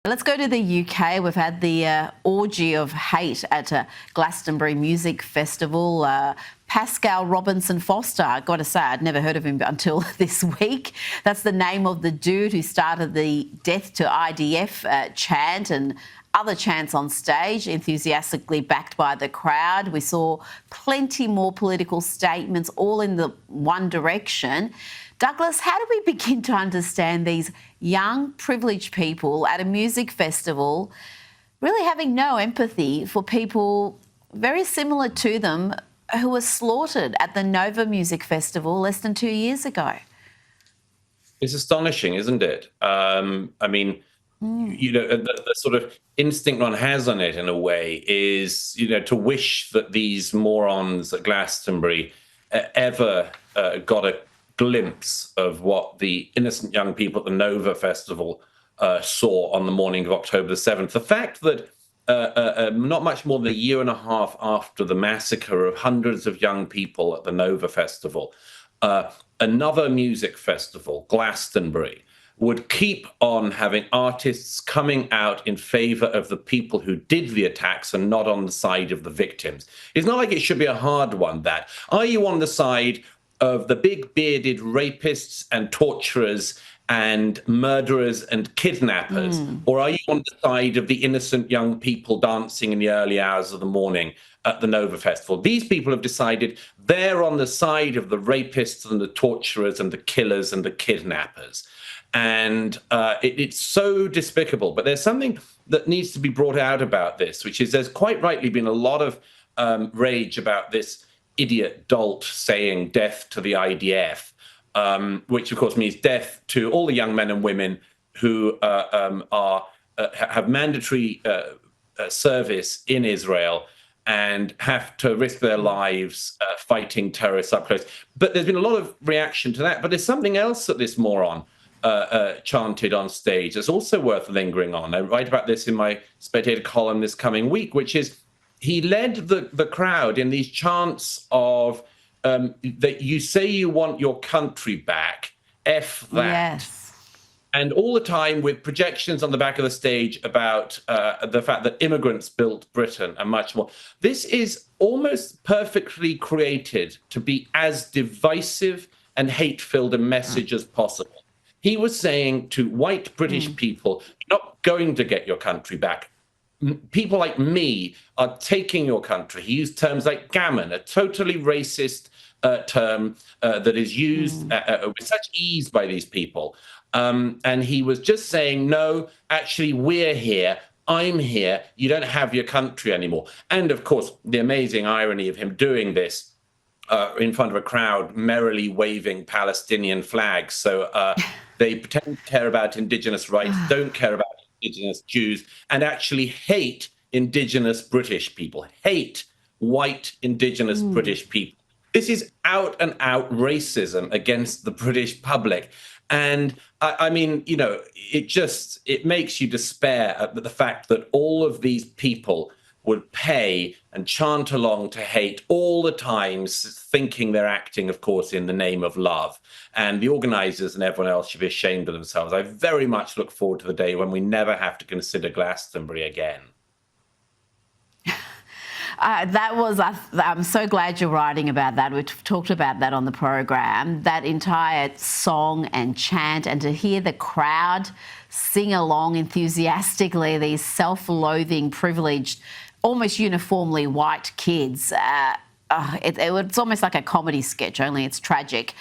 Let's go to the UK. We've had the orgy of hate at a Glastonbury Music Festival. Pascal Robinson Foster, I've got to say, I'd never heard of him until this week. That's the name of the dude who started the Death to IDF chant and other chants on stage, enthusiastically backed by the crowd. We saw plenty more political statements, all in the one direction. Douglas, how do we begin to understand these young, privileged people at a music festival really having no empathy for people very similar to them who were slaughtered at the Nova Music Festival less than 2 years ago? It's astonishing, isn't it? The sort of instinct one has on it in a way is, to wish that these morons at Glastonbury ever got a glimpse of what the innocent young people at the Nova Festival saw on the morning of October the 7th. The fact that not much more than a year and a half after the massacre of hundreds of young people at the Nova Festival, another music festival, Glastonbury, would keep on having artists coming out in favor of the people who did the attacks and not on the side of the victims. It's not like it should be a hard one, that. Are you on the side of the big bearded rapists and torturers and murderers and kidnappers? Or are you on the side of the innocent young people dancing in the early hours of the morning at the Nova Festival? These people have decided they're on the side of the rapists and the torturers and the killers and the kidnappers. And it's so despicable. But there's something that needs to be brought out about this, which is there's quite rightly been a lot of rage about this idiot dolt saying death to the IDF, which of course means death to all the young men and women who have mandatory service in Israel and have to risk their lives fighting terrorists up close. But there's been a lot of reaction to that. But there's something else that this moron chanted on stage that's also worth lingering on. I write about this in my Spectator column this coming week, which is he led the crowd in these chants of that you say you want your country back, F that. Yes. And all the time with projections on the back of the stage about the fact that immigrants built Britain and much more. This is almost perfectly created to be as divisive and hate-filled a message as possible. He was saying to white British people, you're not going to get your country back. People like me are taking your country. He used terms like gammon, a totally racist term that is used with such ease by these people. And he was just saying, no, actually, we're here. I'm here. You don't have your country anymore. And of course, the amazing irony of him doing this in front of a crowd, merrily waving Palestinian flags. So they pretend to care about indigenous rights, don't care about indigenous Jews, and actually hate indigenous British people, hate white indigenous British people. This is out and out racism against the British public. And I mean, it makes you despair at the fact that all of these people would pay and chant along to hate all the time, thinking they're acting, of course, in the name of love. And the organizers and everyone else should be ashamed of themselves. I very much look forward to the day when we never have to consider Glastonbury again. I'm so glad you're writing about that. We've talked about that on the program, that entire song and chant, and to hear the crowd sing along enthusiastically, these self-loathing, privileged, almost uniformly white kids. It's almost like a comedy sketch, only it's tragic.